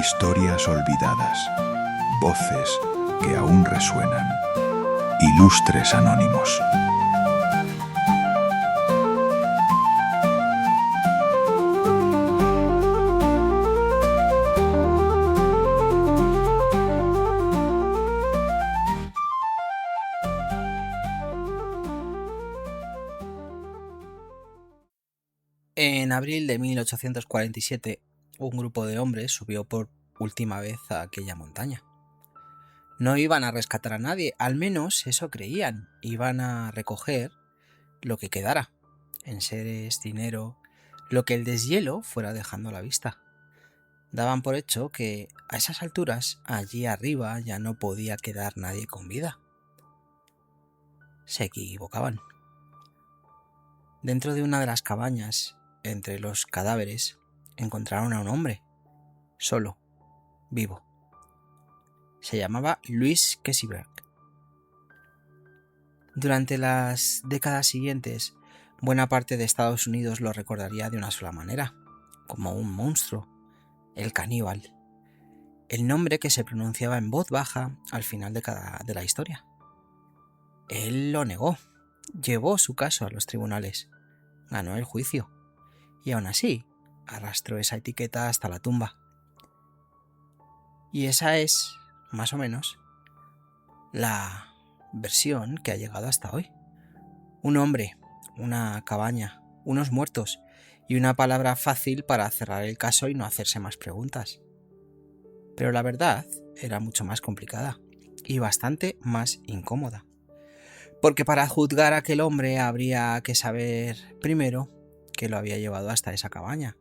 Historias olvidadas, voces que aún resuenan, ilustres anónimos. En abril de 1847, un grupo de hombres subió por última vez a aquella montaña. No iban a rescatar a nadie, al menos eso creían. Iban a recoger lo que quedara, enseres, dinero, lo que el deshielo fuera dejando a la vista. Daban por hecho que a esas alturas, allí arriba, ya no podía quedar nadie con vida. Se equivocaban. Dentro de una de las cabañas, entre los cadáveres, encontraron a un hombre, solo, vivo. Se llamaba Louis Keseberg. Durante las décadas siguientes, buena parte de Estados Unidos lo recordaría de una sola manera, como un monstruo, el caníbal, el nombre que se pronunciaba en voz baja al final de la historia. Él lo negó, llevó su caso a los tribunales, ganó el juicio, y aún así arrastró esa etiqueta hasta la tumba. Y esa es, más o menos, la versión que ha llegado hasta hoy. Un hombre, una cabaña, unos muertos y una palabra fácil para cerrar el caso y no hacerse más preguntas. Pero la verdad era mucho más complicada y bastante más incómoda. Porque para juzgar a aquel hombre habría que saber primero qué lo había llevado hasta esa cabaña.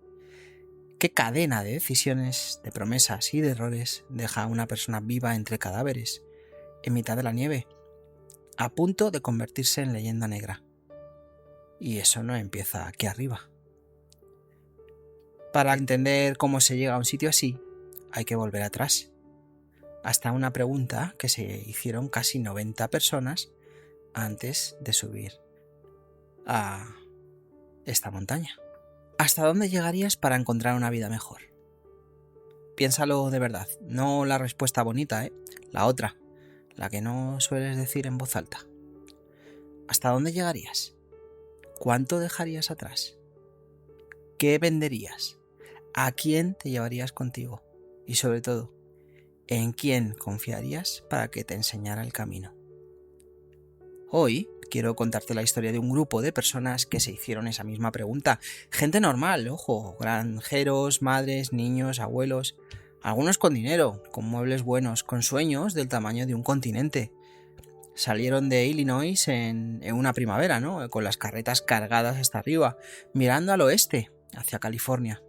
¿Qué cadena de decisiones, de promesas y de errores deja a una persona viva entre cadáveres, en mitad de la nieve, a punto de convertirse en leyenda negra? Y eso no empieza aquí arriba. Para entender cómo se llega a un sitio así, hay que volver atrás, hasta una pregunta que se hicieron casi 90 personas antes de subir a esta montaña. ¿Hasta dónde llegarías para encontrar una vida mejor? Piénsalo de verdad, no la respuesta bonita, la otra, la que no sueles decir en voz alta. ¿Hasta dónde llegarías? ¿Cuánto dejarías atrás? ¿Qué venderías? ¿A quién te llevarías contigo? Y sobre todo, ¿en quién confiarías para que te enseñara el camino? Hoy quiero contarte la historia de un grupo de personas que se hicieron esa misma pregunta. Gente normal, ojo, granjeros, madres, niños, abuelos, algunos con dinero, con muebles buenos, con sueños del tamaño de un continente. Salieron de Illinois en una primavera, ¿no? Con las carretas cargadas hasta arriba, mirando al oeste, hacia California,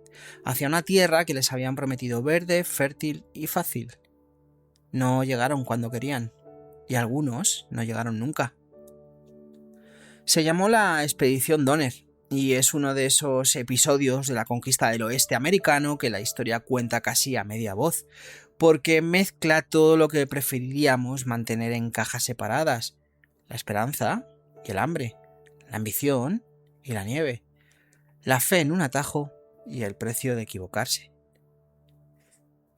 hacia una tierra que les habían prometido verde, fértil y fácil. No llegaron cuando querían, y algunos no llegaron nunca. Se llamó la Expedición Donner, y es uno de esos episodios de la conquista del oeste americano que la historia cuenta casi a media voz, porque mezcla todo lo que preferiríamos mantener en cajas separadas: la esperanza y el hambre, la ambición y la nieve, la fe en un atajo y el precio de equivocarse.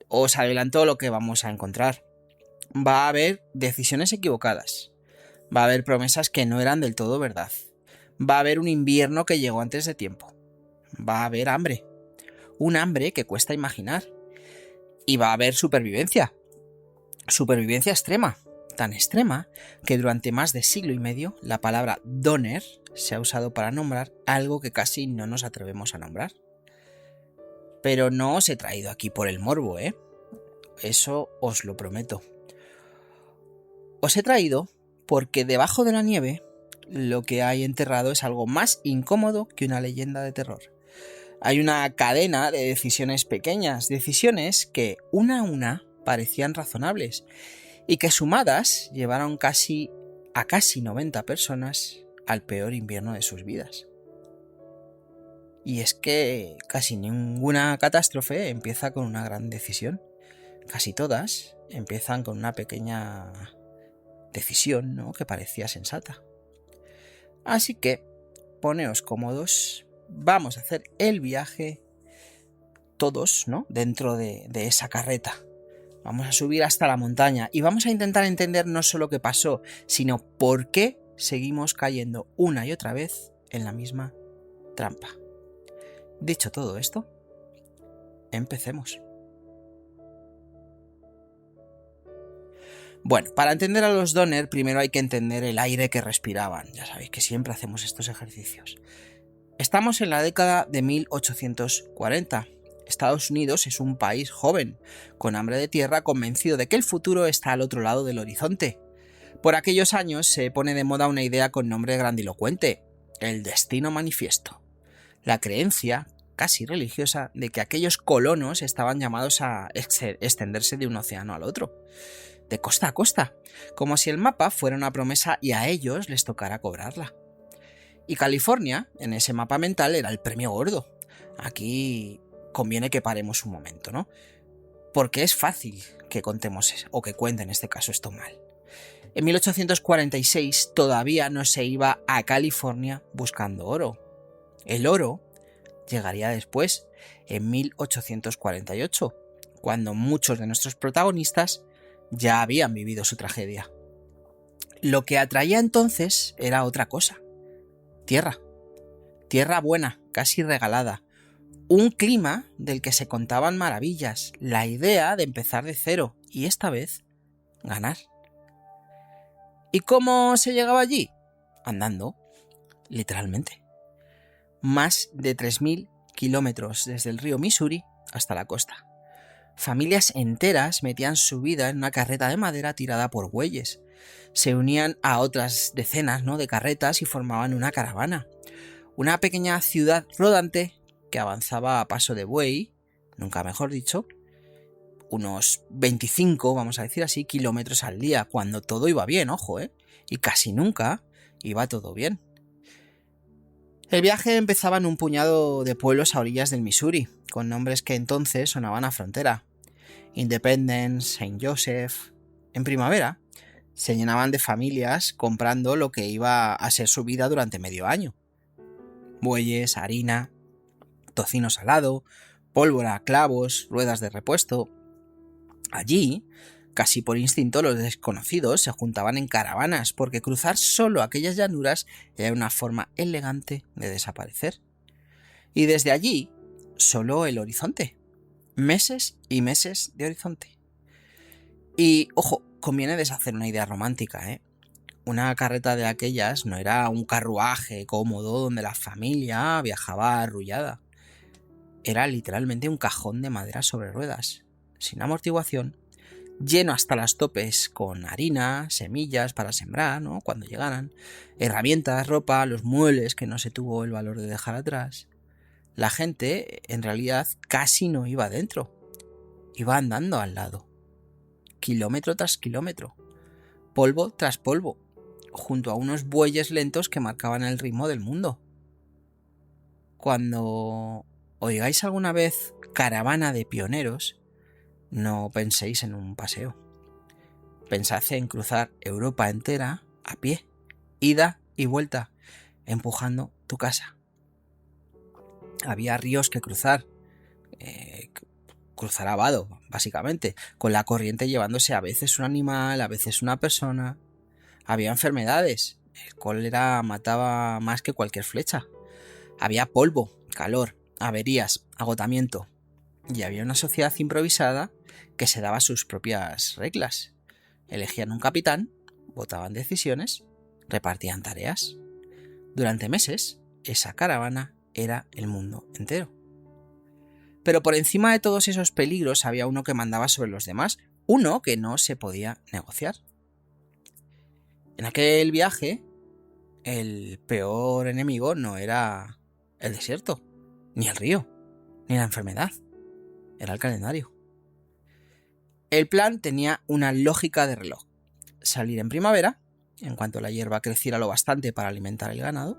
Os adelanto lo que vamos a encontrar. Va a haber decisiones equivocadas, va a haber promesas que no eran del todo verdad, va a haber un invierno que llegó antes de tiempo, va a haber hambre, un hambre que cuesta imaginar, y va a haber supervivencia extrema, tan extrema que durante más de siglo y medio la palabra Donner se ha usado para nombrar algo que casi no nos atrevemos a nombrar. Pero no os he traído aquí por el morbo, eso os lo prometo. Os he traído porque debajo de la nieve lo que hay enterrado es algo más incómodo que una leyenda de terror. Hay una cadena de decisiones pequeñas, decisiones que una a una parecían razonables y que sumadas llevaron casi 90 personas al peor invierno de sus vidas. Y es que casi ninguna catástrofe empieza con una gran decisión. Casi todas empiezan con una pequeña decisión, ¿no?, que parecía sensata. Así que poneos cómodos, vamos a hacer el viaje todos, ¿no?, dentro de esa carreta. Vamos a subir hasta la montaña y vamos a intentar entender no solo qué pasó, sino por qué seguimos cayendo una y otra vez en la misma trampa. Dicho todo esto, empecemos. Bueno, para entender a los Donner, primero hay que entender el aire que respiraban. Ya sabéis que siempre hacemos estos ejercicios. Estamos en la década de 1840. Estados Unidos es un país joven, con hambre de tierra, convencido de que el futuro está al otro lado del horizonte. Por aquellos años se pone de moda una idea con nombre grandilocuente: el destino manifiesto. La creencia, casi religiosa, de que aquellos colonos estaban llamados a extenderse de un océano al otro, de costa a costa, como si el mapa fuera una promesa y a ellos les tocara cobrarla. Y California, en ese mapa mental, era el premio gordo. Aquí conviene que paremos un momento, ¿no? Porque es fácil que contemos, o que cuente en este caso, esto mal. En 1846 todavía no se iba a California buscando oro. El oro llegaría después, en 1848, cuando muchos de nuestros protagonistas ya habían vivido su tragedia. Lo que atraía entonces era otra cosa: tierra. Tierra buena, casi regalada. Un clima del que se contaban maravillas. La idea de empezar de cero y esta vez ganar. ¿Y cómo se llegaba allí? Andando, literalmente. Más de 3.000 kilómetros desde el río Missouri hasta la costa. Familias enteras metían su vida en una carreta de madera tirada por bueyes. Se unían a otras decenas, ¿no?, de carretas y formaban una caravana. Una pequeña ciudad rodante que avanzaba a paso de buey, nunca mejor dicho, unos 25, vamos a decir así, kilómetros al día, cuando todo iba bien, ojo, y casi nunca iba todo bien. El viaje empezaba en un puñado de pueblos a orillas del Missouri, con nombres que entonces sonaban a frontera: Independence, Saint Joseph. En primavera se llenaban de familias comprando lo que iba a ser su vida durante medio año: bueyes, harina, tocino salado, pólvora, clavos, ruedas de repuesto. Allí, casi por instinto, los desconocidos se juntaban en caravanas, porque cruzar solo aquellas llanuras era una forma elegante de desaparecer. Y desde allí, solo el horizonte. Meses y meses de horizonte. Y, ojo, conviene deshacer una idea romántica, Una carreta de aquellas no era un carruaje cómodo donde la familia viajaba arrullada. Era literalmente un cajón de madera sobre ruedas, sin amortiguación, lleno hasta las topes con harina, semillas para sembrar, ¿no?, cuando llegaran, herramientas, ropa, los muebles que no se tuvo el valor de dejar atrás. La gente, en realidad, casi no iba dentro, iba andando al lado, kilómetro tras kilómetro, polvo tras polvo, junto a unos bueyes lentos que marcaban el ritmo del mundo. Cuando oigáis alguna vez caravana de pioneros, no penséis en un paseo. Pensad en cruzar Europa entera a pie, ida y vuelta, empujando tu casa. Había ríos que cruzar a vado, básicamente, con la corriente llevándose a veces un animal, a veces una persona. Había enfermedades, el cólera mataba más que cualquier flecha. Había polvo, calor, averías, agotamiento. Y había una sociedad improvisada que se daba sus propias reglas. Elegían un capitán, votaban decisiones, repartían tareas. Durante meses, esa caravana era el mundo entero. Pero por encima de todos esos peligros había uno que mandaba sobre los demás, uno que no se podía negociar. En aquel viaje, el peor enemigo no era el desierto, ni el río, ni la enfermedad. Era el calendario. El plan tenía una lógica de reloj: salir en primavera, en cuanto la hierba creciera lo bastante para alimentar el ganado,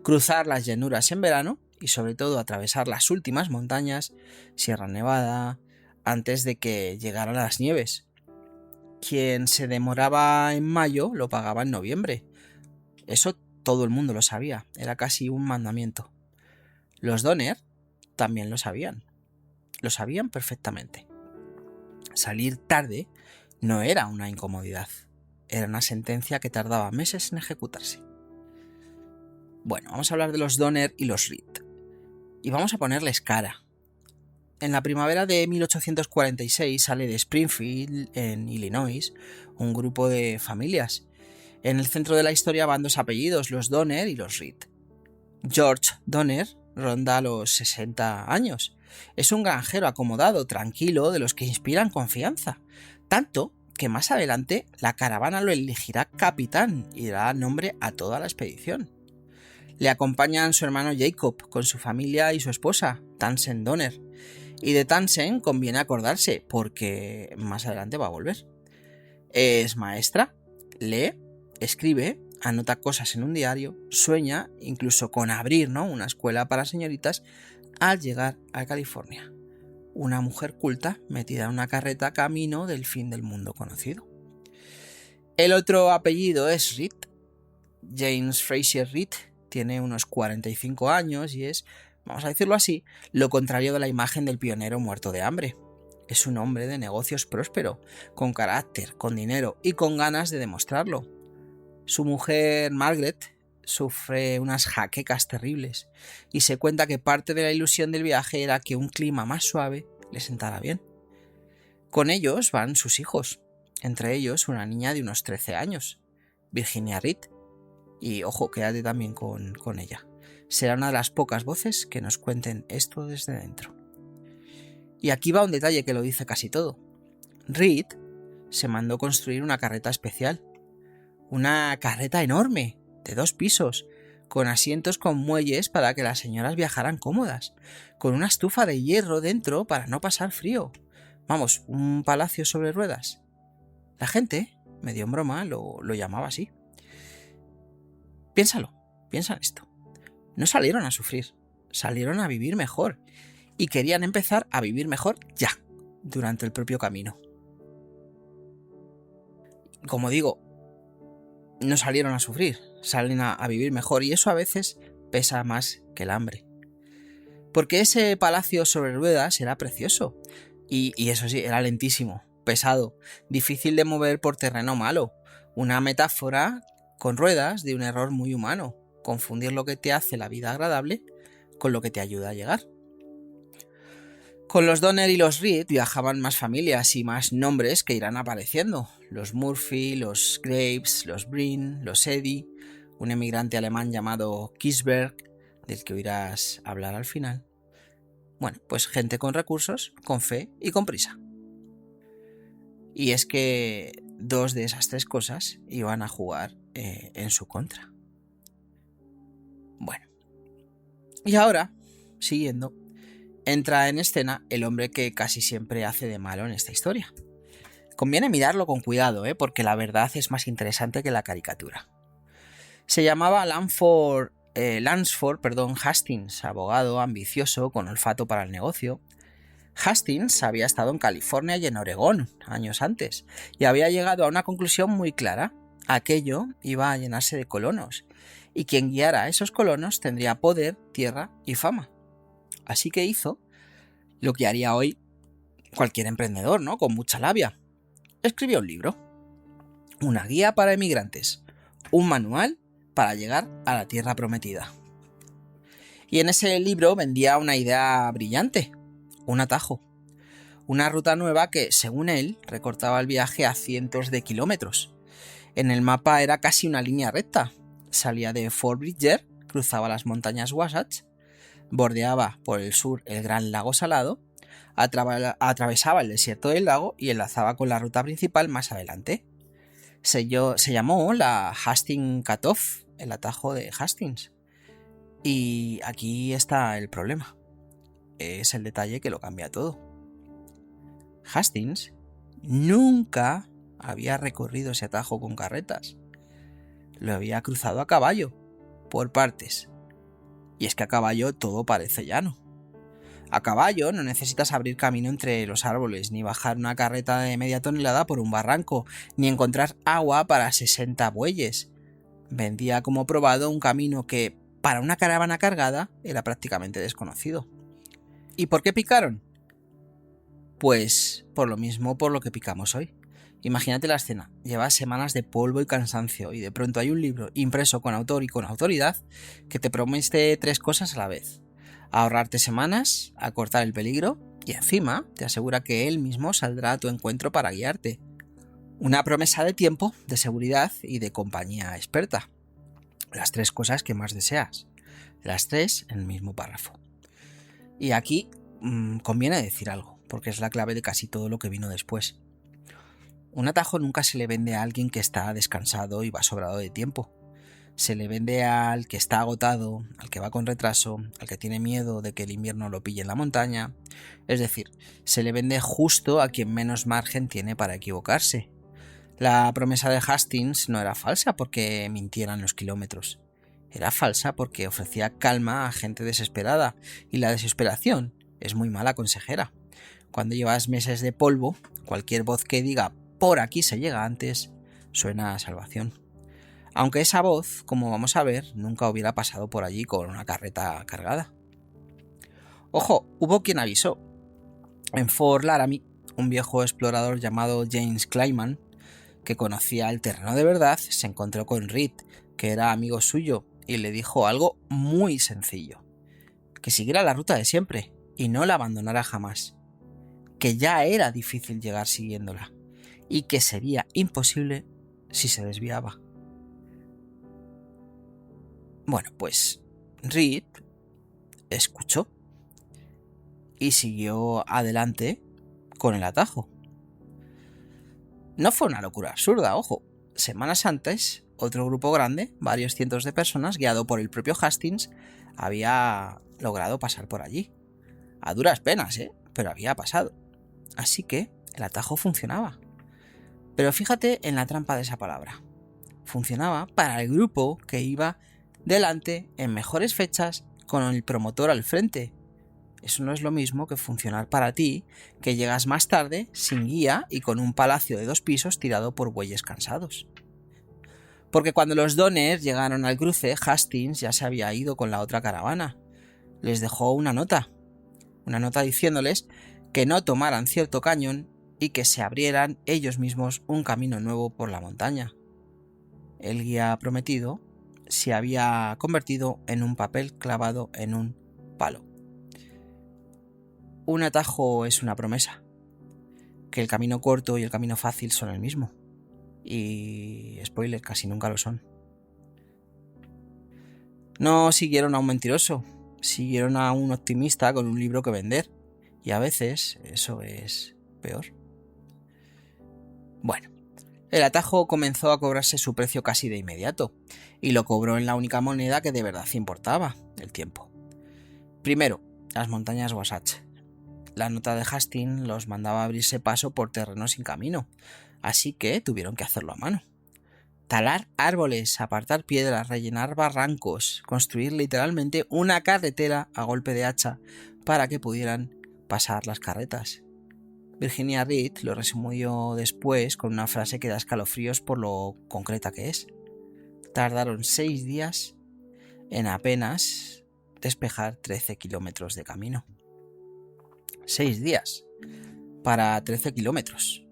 cruzar las llanuras en verano y sobre todo atravesar las últimas montañas, Sierra Nevada, antes de que llegaran las nieves. Quien se demoraba en mayo lo pagaba en noviembre. Eso todo el mundo lo sabía, era casi un mandamiento. Los Donner también lo sabían. Lo sabían perfectamente. Salir tarde no era una incomodidad, era una sentencia que tardaba meses en ejecutarse. Bueno, vamos a hablar de los Donner y los Reed. Y vamos a ponerles cara. En la primavera de 1846 sale de Springfield, en Illinois, un grupo de familias. En el centro de la historia van dos apellidos, los Donner y los Reed. George Donner ronda los 60 años. Es un granjero acomodado, tranquilo, de los que inspiran confianza. Tanto que más adelante la caravana lo elegirá capitán y dará nombre a toda la expedición. Le acompañan su hermano Jacob con su familia y su esposa, Tansen Donner. Y de Tansen conviene acordarse porque más adelante va a volver. Es maestra, lee, escribe, anota cosas en un diario, sueña incluso con abrir, una escuela para señoritas al llegar a California. Una mujer culta metida en una carreta camino del fin del mundo conocido. El otro apellido es Reed. James Fraser Reed tiene unos 45 años y es, vamos a decirlo así, lo contrario de la imagen del pionero muerto de hambre. Es un hombre de negocios próspero, con carácter, con dinero y con ganas de demostrarlo. Su mujer, Margaret, sufre unas jaquecas terribles y se cuenta que parte de la ilusión del viaje era que un clima más suave le sentara bien. Con ellos van sus hijos, entre ellos una niña de unos 13 años, Virginia Reed, y ojo, quédate también con ella. Será una de las pocas voces que nos cuenten esto desde dentro. Y aquí va un detalle que lo dice casi todo. Reed se mandó construir una carreta especial, una carreta enorme, de 2 pisos, con asientos con muelles para que las señoras viajaran cómodas, con una estufa de hierro dentro para no pasar frío. Vamos, un palacio sobre ruedas. La gente, medio en broma, lo llamaba así. Piensa en esto. No salieron a sufrir, salieron a vivir mejor y querían empezar a vivir mejor ya, durante el propio camino. Como digo, no salieron a sufrir, salen a vivir mejor y eso a veces pesa más que el hambre. Porque ese palacio sobre ruedas era precioso y eso sí, era lentísimo, pesado, difícil de mover por terreno malo, una metáfora con ruedas de un error muy humano, confundir lo que te hace la vida agradable con lo que te ayuda a llegar. Con los Donner y los Reed viajaban más familias y más nombres que irán apareciendo. Los Murphy, los Graves, los Brin, los Eddy, un emigrante alemán llamado Kisberg, del que oirás hablar al final. Bueno, pues gente con recursos, con fe y con prisa. Y es que 2 de esas 3 cosas iban a jugar en su contra. Bueno, y ahora, siguiendo, entra en escena el hombre que casi siempre hace de malo en esta historia. Conviene mirarlo con cuidado, porque la verdad es más interesante que la caricatura. Se llamaba Lansford Hastings, abogado ambicioso con olfato para el negocio. Hastings había estado en California y en Oregón años antes y había llegado a una conclusión muy clara. Aquello iba a llenarse de colonos y quien guiara a esos colonos tendría poder, tierra y fama. Así que hizo lo que haría hoy cualquier emprendedor, con mucha labia. Escribió un libro, una guía para emigrantes, un manual para llegar a la tierra prometida. Y en ese libro vendía una idea brillante, un atajo, una ruta nueva que, según él, recortaba el viaje a cientos de kilómetros. En el mapa era casi una línea recta. Salía de Fort Bridger, cruzaba las montañas Wasatch, bordeaba por el sur el Gran Lago Salado, atravesaba el desierto del lago y enlazaba con la ruta principal más adelante. Se llamó la Hastings Cutoff, el atajo de Hastings. Y aquí está el problema. Es el detalle que lo cambia todo. Hastings nunca había recorrido ese atajo con carretas. Lo había cruzado a caballo, por partes. Y es que a caballo todo parece llano. A caballo no necesitas abrir camino entre los árboles, ni bajar una carreta de media tonelada por un barranco, ni encontrar agua para 60 bueyes. Vendía como probado un camino que, para una caravana cargada, era prácticamente desconocido. ¿Y por qué picaron? Pues por lo mismo por lo que picamos hoy. Imagínate la escena, llevas semanas de polvo y cansancio y de pronto hay un libro impreso con autor y con autoridad que te promete 3 cosas a la vez: ahorrarte semanas, acortar el peligro y encima te asegura que él mismo saldrá a tu encuentro para guiarte. Una promesa de tiempo, de seguridad y de compañía experta. Las 3 cosas que más deseas. Las 3 en el mismo párrafo. Y aquí conviene decir algo, porque es la clave de casi todo lo que vino después. Un atajo nunca se le vende a alguien que está descansado y va sobrado de tiempo. Se le vende al que está agotado, al que va con retraso, al que tiene miedo de que el invierno lo pille en la montaña. Es decir, se le vende justo a quien menos margen tiene para equivocarse. La promesa de Hastings no era falsa porque mintieran los kilómetros. Era falsa porque ofrecía calma a gente desesperada, y la desesperación es muy mala consejera. Cuando llevas meses de polvo, cualquier voz que diga "por aquí se llega antes" suena a salvación. Aunque esa voz, como vamos a ver, nunca hubiera pasado por allí con una carreta cargada. Ojo, hubo quien avisó. En Fort Laramie, un viejo explorador llamado James Clyman, que conocía el terreno de verdad, se encontró con Reed, que era amigo suyo, y le dijo algo muy sencillo: que siguiera la ruta de siempre y no la abandonara jamás, que ya era difícil llegar siguiéndola y que sería imposible si se desviaba. Bueno, pues Reed escuchó y siguió adelante con el atajo. No fue una locura absurda, ojo. Semanas antes, otro grupo grande, varios cientos de personas, guiado por el propio Hastings, había logrado pasar por allí. A duras penas, pero había pasado. Así que el atajo funcionaba. Pero fíjate en la trampa de esa palabra. Funcionaba para el grupo que iba delante en mejores fechas con el promotor al frente. Eso no es lo mismo que funcionar para ti, que llegas más tarde, sin guía y con un palacio de 2 pisos tirado por bueyes cansados. Porque cuando los Donner llegaron al cruce, Hastings ya se había ido con la otra caravana. Les dejó una nota diciéndoles que no tomaran cierto cañón y que se abrieran ellos mismos un camino nuevo por la montaña. El guía prometido se había convertido en un papel clavado en un palo. Un atajo es una promesa, que el camino corto y el camino fácil son el mismo. Y, spoiler, casi nunca lo son. No siguieron a un mentiroso, siguieron a un optimista con un libro que vender. Y a veces eso es peor. Bueno, el atajo comenzó a cobrarse su precio casi de inmediato, y lo cobró en la única moneda que de verdad importaba: el tiempo. Primero, las montañas Wasatch. La nota de Hastings los mandaba a abrirse paso por terreno sin camino, así que tuvieron que hacerlo a mano. Talar árboles, apartar piedras, rellenar barrancos, construir literalmente una carretera a golpe de hacha para que pudieran pasar las carretas. Virginia Reed lo resumió después con una frase que da escalofríos por lo concreta que es. Tardaron 6 días en apenas despejar 13 kilómetros de camino. 6 días para 13 kilómetros.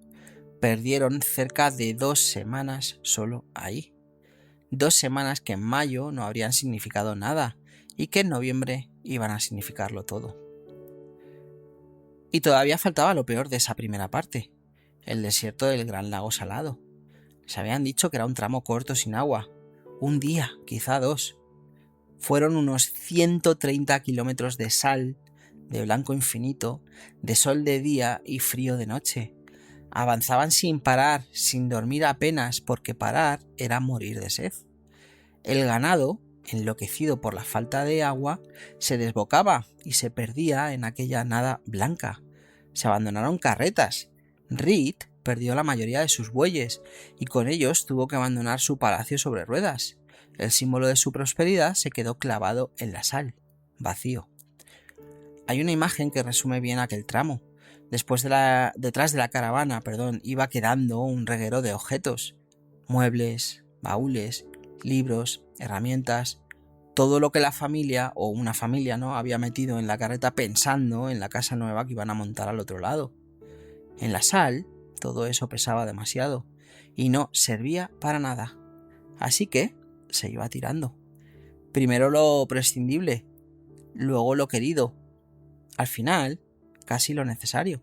Perdieron cerca de 2 semanas solo ahí. 2 semanas que en mayo no habrían significado nada y que en noviembre iban a significarlo todo. Y todavía faltaba lo peor de esa primera parte: el desierto del Gran Lago Salado. Les habían dicho que era un tramo corto sin agua. Un día, quizá 2. Fueron unos 130 kilómetros de sal, de blanco infinito, de sol de día y frío de noche. Avanzaban sin parar, sin dormir apenas, porque parar era morir de sed. El ganado, enloquecido por la falta de agua, se desbocaba y se perdía en aquella nada blanca. Se abandonaron carretas. Reed perdió la mayoría de sus bueyes y con ellos tuvo que abandonar su palacio sobre ruedas. El símbolo de su prosperidad se quedó clavado en la sal, vacío. Hay una imagen que resume bien aquel tramo. Detrás de la caravana, iba quedando un reguero de objetos: muebles, baúles, libros, herramientas, todo lo que la familia o una familia había metido en la carreta pensando en la casa nueva que iban a montar al otro lado. En la sal, todo eso pesaba demasiado y no servía para nada. Así que se iba tirando. Primero lo prescindible, luego lo querido. Al final, casi lo necesario.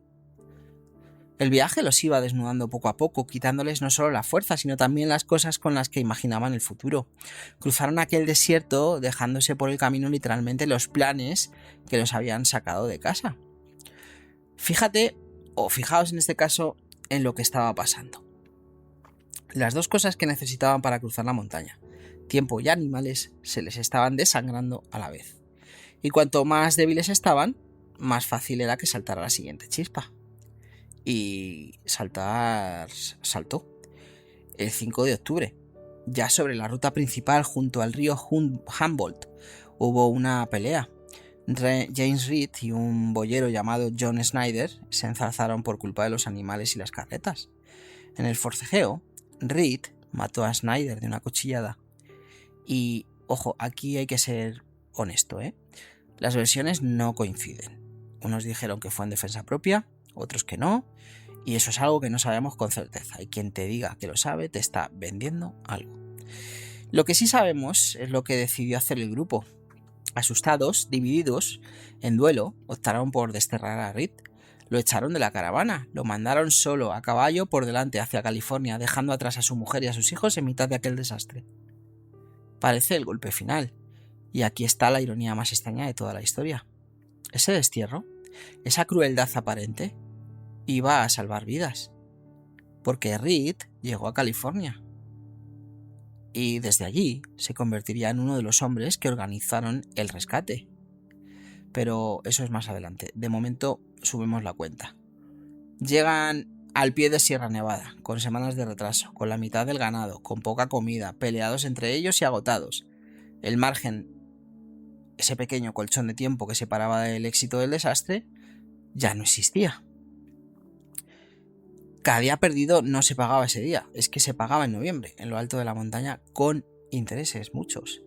El viaje los iba desnudando poco a poco, quitándoles no solo la fuerza, sino también las cosas con las que imaginaban el futuro. Cruzaron aquel desierto dejándose por el camino literalmente los planes que los habían sacado de casa. Fijaos en este caso en lo que estaba pasando. Las dos cosas que necesitaban para cruzar la montaña, tiempo y animales, se les estaban desangrando a la vez. Y cuanto más débiles estaban, más fácil era que saltara la siguiente chispa. Y saltó. El 5 de octubre, ya sobre la ruta principal junto al río Humboldt, hubo una pelea. James Reed y un boyero llamado John Snyder se enzarzaron por culpa de los animales y las carretas. En el forcejeo, Reed mató a Snyder de una cuchillada. Y, ojo, aquí hay que ser honesto, Las versiones no coinciden. Unos dijeron que fue en defensa propia, otros que no, y eso es algo que no sabemos con certeza, y quien te diga que lo sabe te está vendiendo algo. Lo que sí sabemos es lo que decidió hacer el grupo. Asustados, divididos, en duelo, optaron por desterrar a Reed. Lo echaron de la caravana, lo mandaron solo a caballo por delante hacia California, dejando atrás a su mujer y a sus hijos en mitad de aquel desastre. Parece el golpe final, y aquí está la ironía más extraña de toda la historia. Ese destierro, esa crueldad aparente, iba a salvar vidas, porque Reed llegó a California y desde allí se convertiría en uno de los hombres que organizaron el rescate. Pero eso es más adelante. De momento subimos la cuenta. Llegan al pie de Sierra Nevada, con semanas de retraso, con la mitad del ganado, con poca comida, peleados entre ellos y agotados. El margen, ese pequeño colchón de tiempo que separaba el éxito del desastre, ya no existía. Cada día perdido no se pagaba ese día, es que se pagaba en noviembre, en lo alto de la montaña, con intereses, muchos.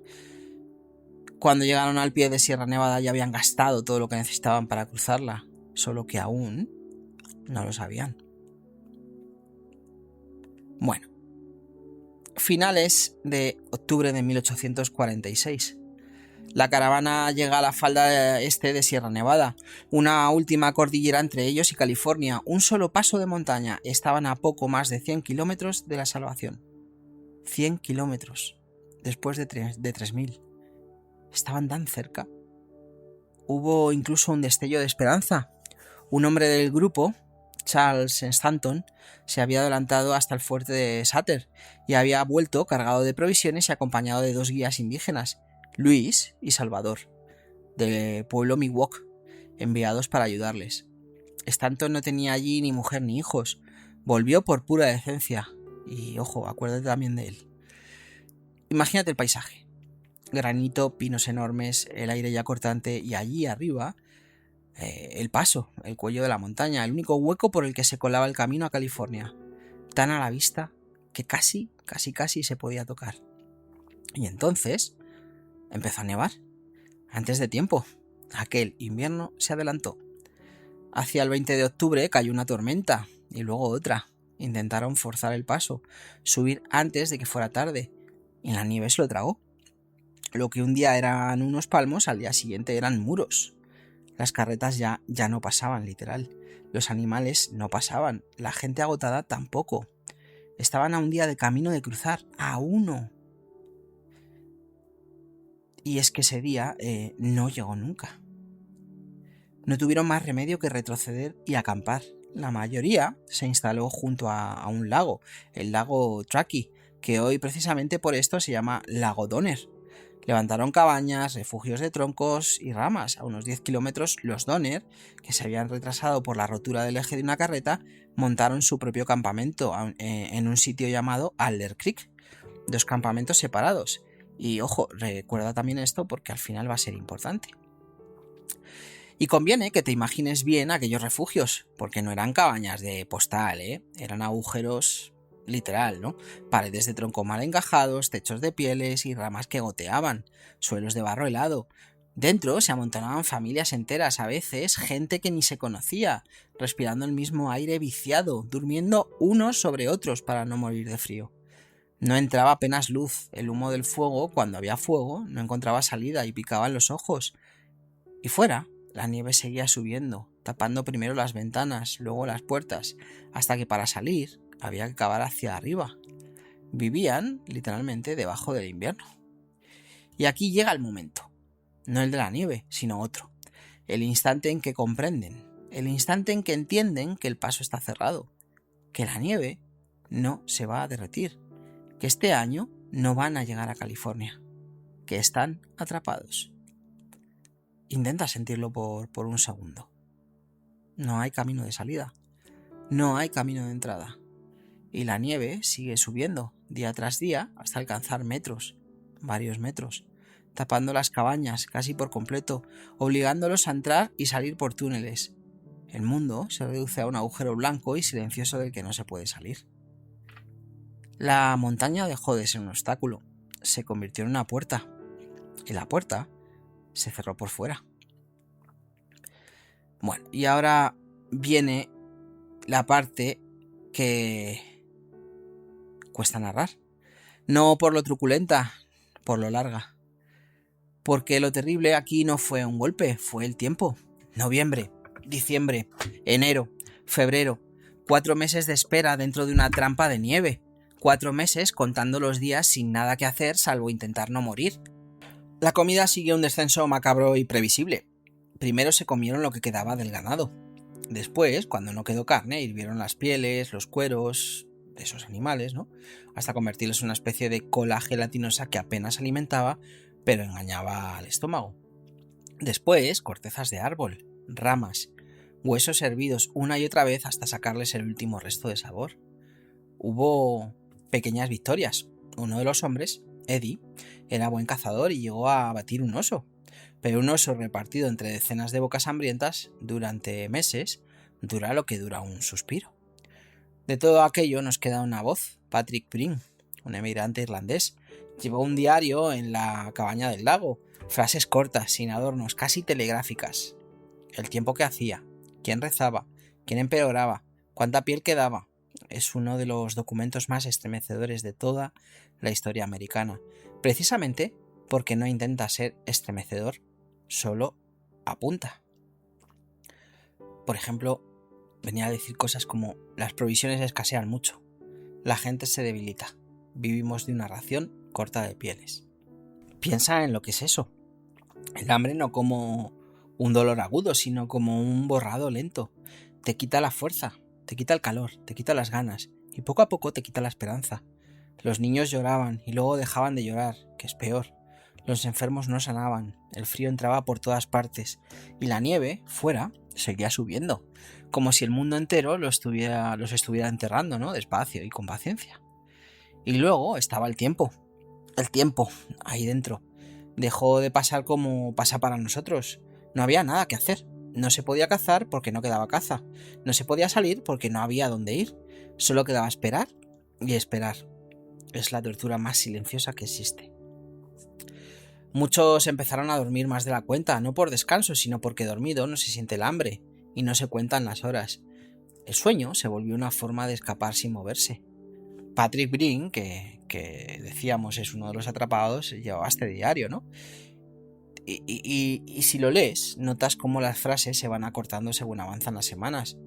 Cuando llegaron al pie de Sierra Nevada ya habían gastado todo lo que necesitaban para cruzarla, solo que aún no lo sabían. Bueno, finales de octubre de 1846. La caravana llega a la falda este de Sierra Nevada, una última cordillera entre ellos y California, un solo paso de montaña. Estaban a poco más de 100 kilómetros de la salvación. 100 kilómetros, después de 3.000. Estaban tan cerca. Hubo incluso un destello de esperanza. Un hombre del grupo, Charles Stanton, se había adelantado hasta el fuerte de Sutter y había vuelto cargado de provisiones y acompañado de 2 guías indígenas, Luis y Salvador, del pueblo Miwok, enviados para ayudarles. Stanton no tenía allí ni mujer ni hijos. Volvió por pura decencia. Y ojo, acuérdate también de él. Imagínate el paisaje. Granito, pinos enormes, el aire ya cortante y allí arriba el paso, el cuello de la montaña, el único hueco por el que se colaba el camino a California, tan a la vista que casi se podía tocar. Y entonces empezó a nevar, antes de tiempo. Aquel invierno se adelantó. Hacia el 20 de octubre cayó una tormenta y luego otra. Intentaron forzar el paso, subir antes de que fuera tarde, y la nieve se lo tragó. Lo que un día eran unos palmos, al día siguiente eran muros. Las carretas ya no pasaban, literal. Los animales no pasaban. La gente agotada tampoco. Estaban a un día de camino de cruzar. A uno. Y es que ese día no llegó nunca. No tuvieron más remedio que retroceder y acampar. La mayoría se instaló junto a un lago, el lago Truckee, que hoy precisamente por esto se llama Lago Donner. Levantaron cabañas, refugios de troncos y ramas. A unos 10 kilómetros, los Donner, que se habían retrasado por la rotura del eje de una carreta, montaron su propio campamento en un sitio llamado Alder Creek. 2 campamentos separados. Y ojo, recuerda también esto porque al final va a ser importante. Y conviene que te imagines bien aquellos refugios, porque no eran cabañas de postal, eran agujeros literal, ¿no? Paredes de tronco mal encajados, techos de pieles y ramas que goteaban, suelos de barro helado. Dentro se amontonaban familias enteras, a veces gente que ni se conocía, respirando el mismo aire viciado, durmiendo unos sobre otros para no morir de frío. No entraba apenas luz, el humo del fuego, cuando había fuego, no encontraba salida y picaba en los ojos. Y fuera, la nieve seguía subiendo, tapando primero las ventanas, luego las puertas, hasta que para salir había que cavar hacia arriba. Vivían, literalmente, debajo del invierno. Y aquí llega el momento. No el de la nieve, sino otro. El instante en que comprenden, el instante en que entienden que el paso está cerrado, que la nieve no se va a derretir, que este año no van a llegar a California, que están atrapados. Intenta sentirlo por un segundo. No hay camino de salida, no hay camino de entrada. Y la nieve sigue subiendo día tras día hasta alcanzar metros, varios metros, tapando las cabañas casi por completo, obligándolos a entrar y salir por túneles. El mundo se reduce a un agujero blanco y silencioso del que no se puede salir. La montaña dejó de ser un obstáculo, se convirtió en una puerta, y la puerta se cerró por fuera. Bueno, y ahora viene la parte que cuesta narrar. No por lo truculenta, por lo larga. Porque lo terrible aquí no fue un golpe, fue el tiempo. Noviembre, diciembre, enero, febrero. 4 meses de espera dentro de una trampa de nieve. 4 meses contando los días sin nada que hacer salvo intentar no morir. La comida siguió un descenso macabro y previsible. Primero se comieron lo que quedaba del ganado. Después, cuando no quedó carne, hirvieron las pieles, los cueros de esos animales, ¿no? Hasta convertirlos en una especie de cola gelatinosa que apenas alimentaba, pero engañaba al estómago. Después, cortezas de árbol, ramas, huesos hervidos una y otra vez hasta sacarles el último resto de sabor. Hubo pequeñas victorias. Uno de los hombres, Eddie, era buen cazador y llegó a abatir un oso. Pero un oso repartido entre decenas de bocas hambrientas durante meses dura lo que dura un suspiro. De todo aquello nos queda una voz, Patrick Breen, un emigrante irlandés. Llevó un diario en la cabaña del lago, frases cortas, sin adornos, casi telegráficas. El tiempo que hacía, quién rezaba, quién empeoraba, cuánta piel quedaba. Es uno de los documentos más estremecedores de toda la historia americana, precisamente porque no intenta ser estremecedor, solo apunta. Por ejemplo, venía a decir cosas como: las provisiones escasean mucho, la gente se debilita, vivimos de una ración corta de pieles. Piensa en lo que es eso. El hambre no como un dolor agudo, sino como un borrado lento. Te quita la fuerza, te quita el calor, te quita las ganas y poco a poco te quita la esperanza. Los niños lloraban y luego dejaban de llorar, que es peor. Los enfermos no sanaban, el frío entraba por todas partes y la nieve, fuera, seguía subiendo, como si el mundo entero los estuviera enterrando, ¿no? Despacio y con paciencia. Y luego estaba el tiempo, ahí dentro. Dejó de pasar como pasa para nosotros. No había nada que hacer. No se podía cazar porque no quedaba caza. No se podía salir porque no había dónde ir. Solo quedaba esperar y esperar. Es la tortura más silenciosa que existe. Muchos empezaron a dormir más de la cuenta, no por descanso, sino porque dormido no se siente el hambre y no se cuentan las horas. El sueño se volvió una forma de escapar sin moverse. Patrick Breen, que decíamos es uno de los atrapados, llevaba este diario, ¿no? Y si lo lees, notas cómo las frases se van acortando según avanzan las semanas.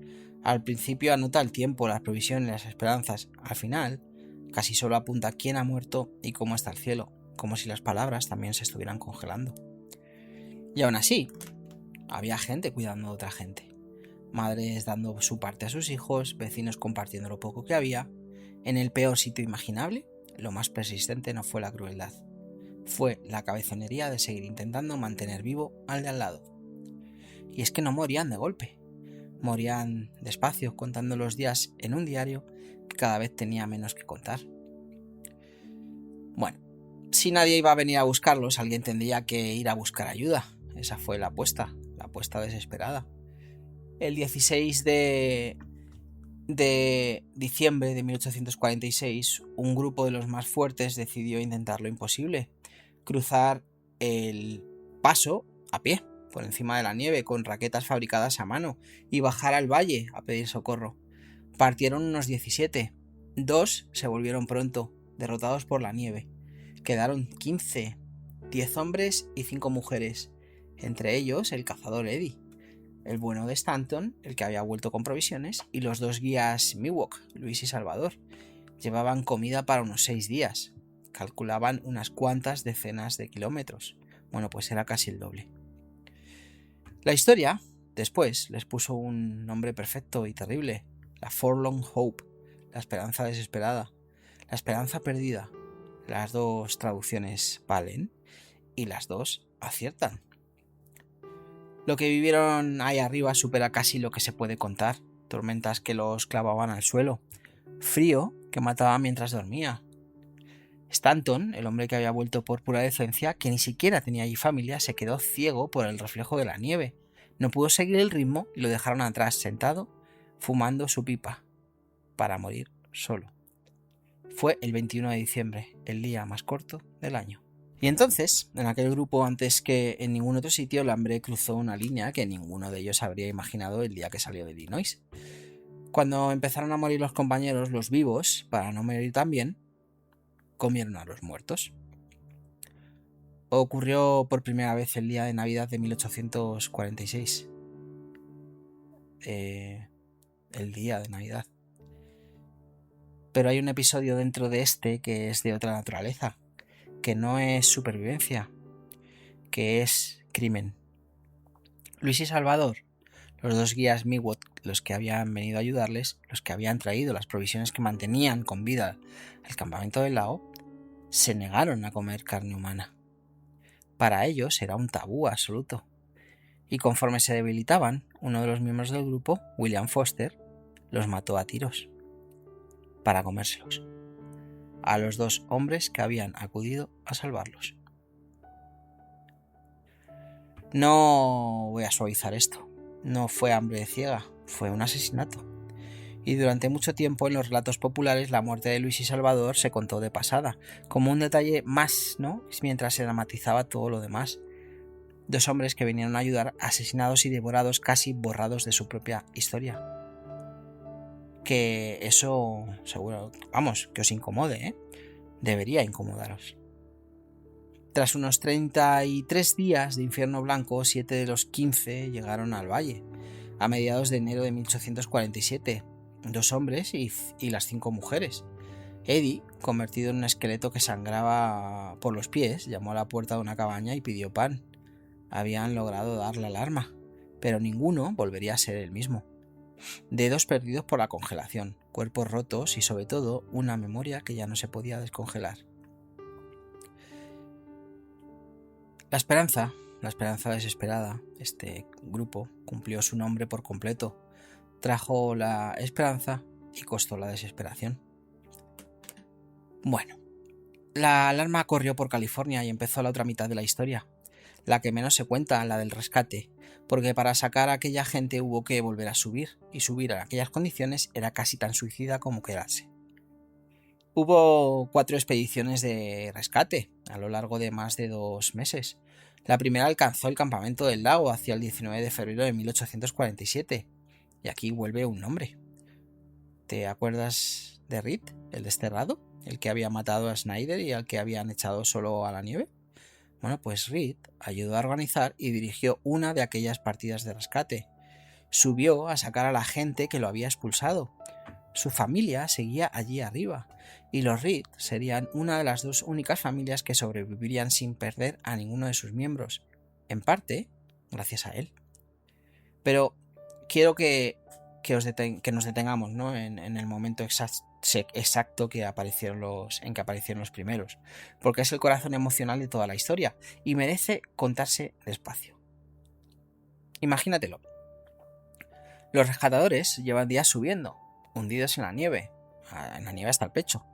Al principio anota el tiempo, las provisiones, las esperanzas. Al final, casi solo apunta quién ha muerto y cómo está el cielo, como si las palabras también se estuvieran congelando. Y aún así, había gente cuidando de otra gente. Madres dando su parte a sus hijos, vecinos compartiendo lo poco que había. En el peor sitio imaginable, lo más persistente no fue la crueldad. Fue la cabezonería de seguir intentando mantener vivo al de al lado. Y es que no morían de golpe. Morían despacio, contando los días en un diario que cada vez tenía menos que contar. Bueno, si nadie iba a venir a buscarlos, alguien tendría que ir a buscar ayuda. Esa fue la apuesta desesperada. El 16 de diciembre de 1846, un grupo de los más fuertes decidió intentar lo imposible: cruzar el paso a pie, por encima de la nieve, con raquetas fabricadas a mano, y bajar al valle a pedir socorro. Partieron unos 17. 2 se volvieron pronto, derrotados por la nieve. Quedaron 15, 10 hombres y 5 mujeres, entre ellos el cazador Eddie, el bueno de Stanton, el que había vuelto con provisiones, y los 2 guías Miwok, Luis y Salvador. Llevaban comida para unos 6 días. Calculaban unas cuantas decenas de kilómetros. Bueno, pues era casi el doble. La historia, después, les puso un nombre perfecto y terrible: la Forlorn Hope, la esperanza desesperada, la esperanza perdida. Las 2 traducciones valen y las 2 aciertan. Lo que vivieron ahí arriba supera casi lo que se puede contar. Tormentas que los clavaban al suelo, frío que mataba mientras dormía. Stanton, el hombre que había vuelto por pura decencia, que ni siquiera tenía allí familia, se quedó ciego por el reflejo de la nieve. No pudo seguir el ritmo y lo dejaron atrás, sentado, fumando su pipa, para morir solo. Fue el 21 de diciembre, el día más corto del año. Y entonces, en aquel grupo, antes que en ningún otro sitio, el hambre cruzó una línea que ninguno de ellos habría imaginado el día que salió de Illinois. Cuando empezaron a morir los compañeros, los vivos, para no morir también, comieron a los muertos. Ocurrió por primera vez el día de Navidad de 1846. El día de Navidad. Pero hay un episodio dentro de este que es de otra naturaleza, que no es supervivencia, que es crimen. Luis y Salvador, los 2 guías Miwok, los que habían venido a ayudarles, los que habían traído las provisiones que mantenían con vida el campamento del lago, se negaron a comer carne humana. Para ellos era un tabú absoluto. Y conforme se debilitaban, uno de los miembros del grupo, William Foster, los mató a tiros para comérselos, a los 2 hombres que habían acudido a salvarlos. No voy a suavizar esto. No fue hambre ciega, fue un asesinato. Y durante mucho tiempo en los relatos populares la muerte de Luis y Salvador se contó de pasada, como un detalle más, ¿no? Mientras se dramatizaba todo lo demás. 2 hombres que vinieron a ayudar, asesinados y devorados, casi borrados de su propia historia. Que eso, seguro, vamos, que os incomode, ¿eh? Debería incomodaros. Tras unos 33 días de infierno blanco, 7 de los 15 llegaron al valle, a mediados de enero de 1847, 2 hombres y las 5 mujeres. Eddie, convertido en un esqueleto que sangraba por los pies, llamó a la puerta de una cabaña y pidió pan. Habían logrado dar la alarma, pero ninguno volvería a ser el mismo. Dedos perdidos por la congelación, cuerpos rotos y sobre todo una memoria que ya no se podía descongelar. La esperanza desesperada, este grupo cumplió su nombre por completo, trajo la esperanza y costó la desesperación. Bueno, la alarma corrió por California y empezó la otra mitad de la historia, la que menos se cuenta, la del rescate, porque para sacar a aquella gente hubo que volver a subir, y subir a aquellas condiciones era casi tan suicida como quedarse. Hubo 4 expediciones de rescate a lo largo de más de 2 meses. La primera alcanzó el campamento del lago hacia el 19 de febrero de 1847, y aquí vuelve un nombre. ¿Te acuerdas de Reed, el desterrado? El que había matado a Snyder y al que habían echado solo a la nieve. Bueno, pues Reed ayudó a organizar y dirigió una de aquellas partidas de rescate. Subió a sacar a la gente que lo había expulsado. Su familia seguía allí arriba, y los Reed serían una de las 2 únicas familias que sobrevivirían sin perder a ninguno de sus miembros, en parte gracias a él. Pero quiero que nos detengamos, ¿no? en el momento exacto que aparecieron los primeros, porque es el corazón emocional de toda la historia y merece contarse despacio. Imagínatelo. Los rescatadores llevan días subiendo, hundidos en la nieve hasta el pecho.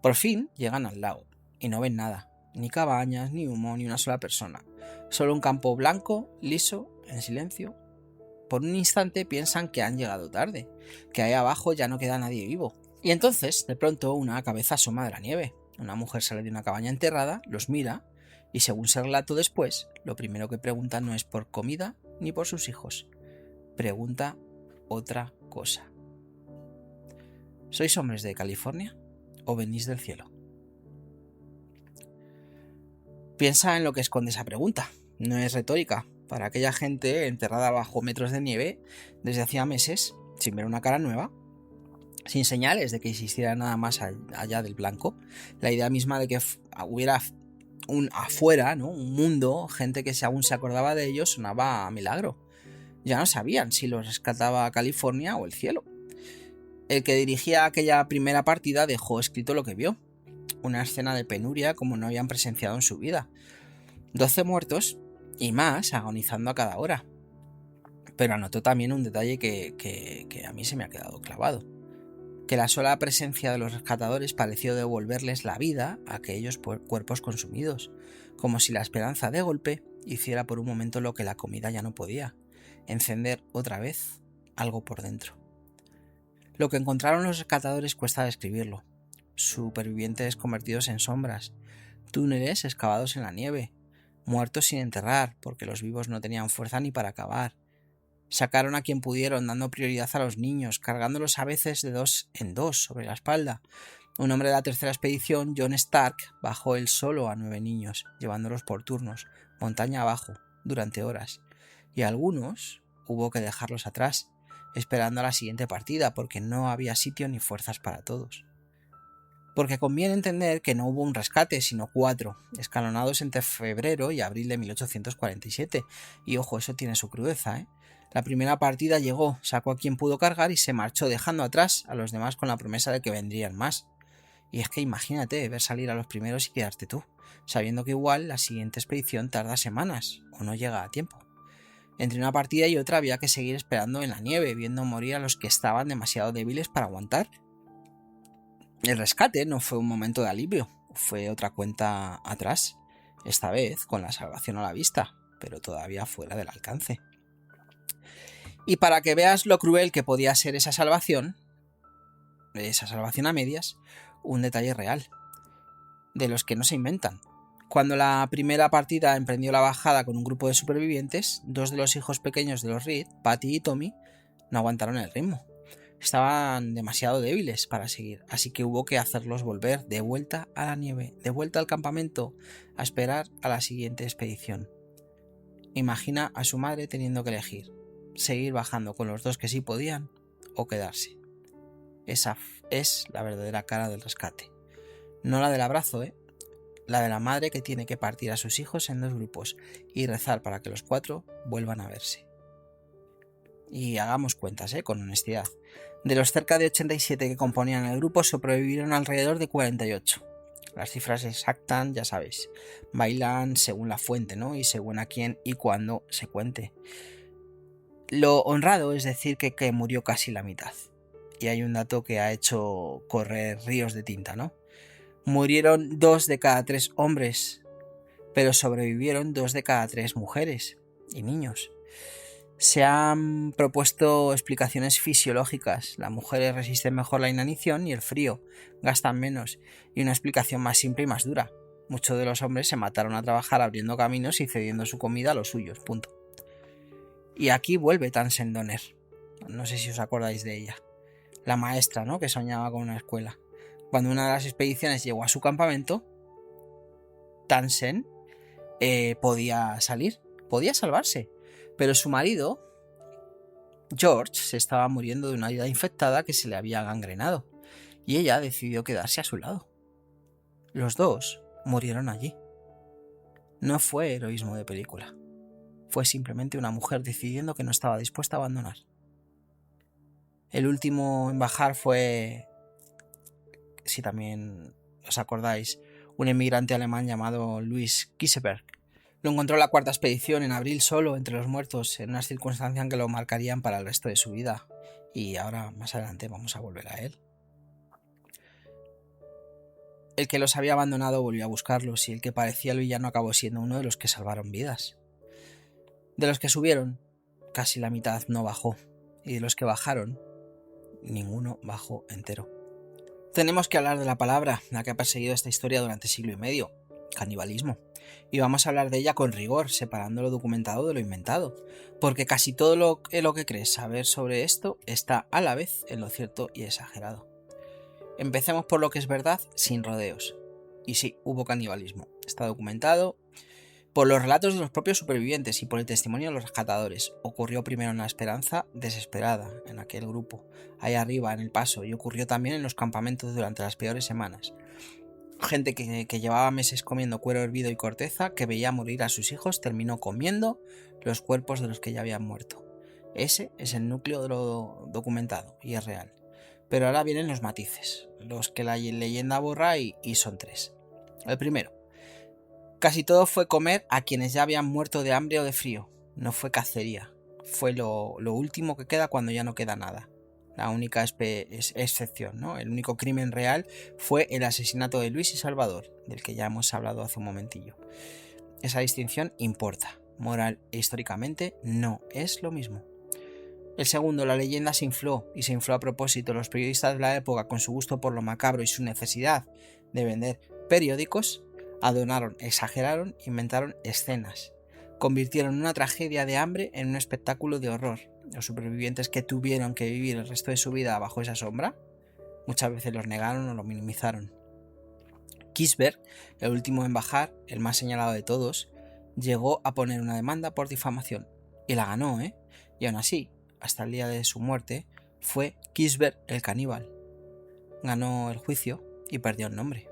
Por fin llegan al lago y no ven nada, ni cabañas, ni humo, ni una sola persona, solo un campo blanco, liso, en silencio. Por un instante piensan que han llegado tarde, que ahí abajo ya no queda nadie vivo. Y entonces, de pronto, una cabeza asoma de la nieve. Una mujer sale de una cabaña enterrada, los mira y, según se relató después, lo primero que pregunta no es por comida ni por sus hijos. Pregunta otra cosa. ¿Sois hombres de California o venís del cielo? Piensa en lo que esconde esa pregunta. No es retórica. Para aquella gente enterrada bajo metros de nieve desde hacía meses, sin ver una cara nueva, sin señales de que existiera nada más allá del blanco, la idea misma de que hubiera un afuera, ¿no? Un mundo, gente que aún se acordaba de ellos, sonaba a milagro. Ya no sabían si los rescataba California o el cielo. El que dirigía aquella primera partida dejó escrito lo que vio. Una escena de penuria como no habían presenciado en su vida. 12 muertos y más agonizando a cada hora. Pero anotó también un detalle que a mí se me ha quedado clavado. Que la sola presencia de los rescatadores pareció devolverles la vida a aquellos cuerpos consumidos, como si la esperanza de golpe hiciera por un momento lo que la comida ya no podía, encender otra vez algo por dentro. Lo que encontraron los rescatadores cuesta describirlo. Supervivientes convertidos en sombras, túneles excavados en la nieve, muertos sin enterrar porque los vivos no tenían fuerza ni para cavar. Sacaron a quien pudieron, dando prioridad a los niños, cargándolos a veces de 2 en 2 sobre la espalda. Un hombre de la tercera expedición, John Stark, bajó él solo a 9 niños, llevándolos por turnos, montaña abajo, durante horas. Y a algunos hubo que dejarlos atrás, esperando a la siguiente partida, porque no había sitio ni fuerzas para todos. Porque conviene entender que no hubo un rescate, sino 4, escalonados entre febrero y abril de 1847. Y ojo, eso tiene su crudeza, ¿eh? La primera partida llegó, sacó a quien pudo cargar y se marchó, dejando atrás a los demás con la promesa de que vendrían más. Y es que imagínate ver salir a los primeros y quedarte tú, sabiendo que igual la siguiente expedición tarda semanas o no llega a tiempo. Entre una partida y otra había que seguir esperando en la nieve, viendo morir a los que estaban demasiado débiles para aguantar. El rescate no fue un momento de alivio, fue otra cuenta atrás, esta vez con la salvación a la vista, pero todavía fuera del alcance. Y para que veas lo cruel que podía ser esa salvación a medias, un detalle real, de los que no se inventan. Cuando la primera partida emprendió la bajada con un grupo de supervivientes, 2 de los hijos pequeños de los Reed, Patty y Tommy, no aguantaron el ritmo. Estaban demasiado débiles para seguir, así que hubo que hacerlos volver de vuelta a la nieve, de vuelta al campamento, a esperar a la siguiente expedición. Imagina a su madre teniendo que elegir, seguir bajando con los 2 que sí podían o quedarse. Esa es la verdadera cara del rescate. No la del abrazo, la de la madre que tiene que partir a sus hijos en 2 grupos y rezar para que los 4 vuelvan a verse. Y hagamos cuentas, con honestidad. De los cerca de 87 que componían el grupo, sobrevivieron alrededor de 48. Las cifras exactas, ya sabéis, bailan según la fuente, y según a quién y cuándo se cuente. Lo honrado es decir que murió casi la mitad. Y hay un dato que ha hecho correr ríos de tinta, Murieron 2 de cada 3 hombres, pero sobrevivieron 2 de cada 3 mujeres y niños. Se han propuesto explicaciones fisiológicas. Las mujeres resisten mejor la inanición y el frío, gastan menos, y una explicación más simple y más dura. Muchos de los hombres se mataron a trabajar abriendo caminos y cediendo su comida a los suyos, punto. Y aquí vuelve Tamsen Donner. No sé si os acordáis de ella. La maestra, que soñaba con una escuela. Cuando una de las expediciones llegó a su campamento, Tamsen podía salir, podía salvarse. Pero su marido, George, se estaba muriendo de una herida infectada que se le había gangrenado, y ella decidió quedarse a su lado. Los 2 murieron allí. No fue heroísmo de película. Fue simplemente una mujer decidiendo que no estaba dispuesta a abandonar. El último en bajar fue, si también os acordáis, un emigrante alemán llamado Louis Kieseberg. Lo encontró en la 4ª expedición en abril solo entre los muertos, en unas circunstancias que lo marcarían para el resto de su vida. Y ahora, más adelante, vamos a volver a él. El que los había abandonado volvió a buscarlos y el que parecía el villano acabó siendo uno de los que salvaron vidas. De los que subieron, casi la mitad no bajó. Y de los que bajaron, ninguno bajó entero. Tenemos que hablar de la palabra, la que ha perseguido esta historia durante siglo y medio. canibalismo. Y vamos a hablar de ella con rigor, separando lo documentado de lo inventado, porque casi todo lo que crees saber sobre esto está a la vez en lo cierto y exagerado. Empecemos por lo que es verdad, sin rodeos. Y sí, hubo canibalismo. Está documentado por los relatos de los propios supervivientes y por el testimonio de los rescatadores. Ocurrió primero en La Esperanza, desesperada, en aquel grupo, ahí arriba, en el paso, y ocurrió también en los campamentos durante las peores semanas. Gente que llevaba meses comiendo cuero hervido y corteza, que veía morir a sus hijos, terminó comiendo los cuerpos de los que ya habían muerto. Ese es el núcleo de lo documentado, y es real. Pero ahora vienen los matices, los que la leyenda borra y son 3. El primero. Casi todo fue comer a quienes ya habían muerto de hambre o de frío. No fue cacería. Fue lo último que queda cuando ya no queda nada. La única excepción, ¿no? El único crimen real fue el asesinato de Luis y Salvador, del que ya hemos hablado hace un momentillo. Esa distinción importa. Moral e históricamente no es lo mismo. El segundo, la leyenda se infló, y se infló a propósito. Los periodistas de la época, con su gusto por lo macabro y su necesidad de vender periódicos, adornaron, exageraron, inventaron escenas. Convirtieron una tragedia de hambre en un espectáculo de horror. Los supervivientes que tuvieron que vivir el resto de su vida bajo esa sombra, muchas veces los negaron o lo minimizaron. Kisberg, el último en bajar, el más señalado de todos, llegó a poner una demanda por difamación. Y la ganó, ¿eh? Y aún así, hasta el día de su muerte, fue Kisberg el caníbal. Ganó el juicio y perdió el nombre.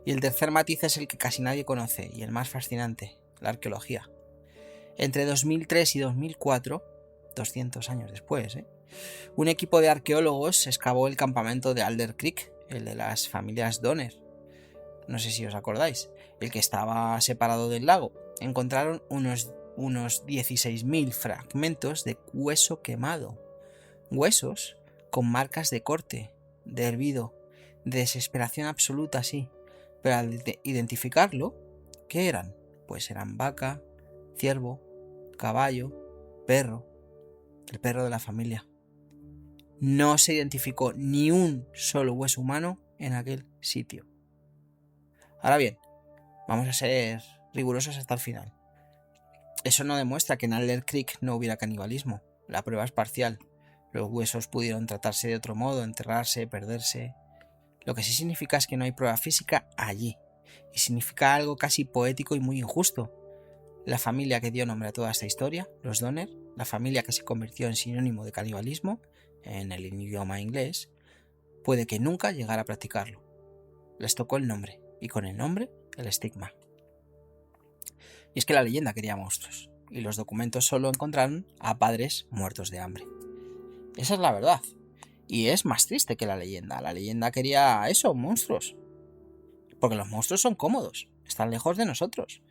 Y el tercer matiz es el que casi nadie conoce y el más fascinante, la arqueología. Entre 2003 y 2004, 200 años después, un equipo de arqueólogos excavó el campamento de Alder Creek, el de las familias Donner. No sé si os acordáis, el que estaba separado del lago. Encontraron unos 16.000 fragmentos de hueso quemado. Huesos con marcas de corte, de hervido, de desesperación absoluta, sí. Pero al identificarlo, ¿qué eran? Pues eran vaca, ciervo, caballo, perro, el perro de la familia. No se identificó ni un solo hueso humano en aquel sitio. Ahora bien, vamos a ser rigurosos hasta el final. Eso no demuestra que en Alder Creek no hubiera canibalismo. La prueba es parcial. Los huesos pudieron tratarse de otro modo, enterrarse, perderse. Lo que sí significa es que no hay prueba física allí. Y significa algo casi poético y muy injusto. La familia que dio nombre a toda esta historia, los Donner, la familia que se convirtió en sinónimo de canibalismo, en el idioma inglés, puede que nunca llegara a practicarlo. Les tocó el nombre, y con el nombre, el estigma. Y es que la leyenda quería monstruos, y los documentos solo encontraron a padres muertos de hambre. Esa es la verdad. Y es más triste que la leyenda. La leyenda quería eso, monstruos. Porque los monstruos son cómodos, están lejos de nosotros.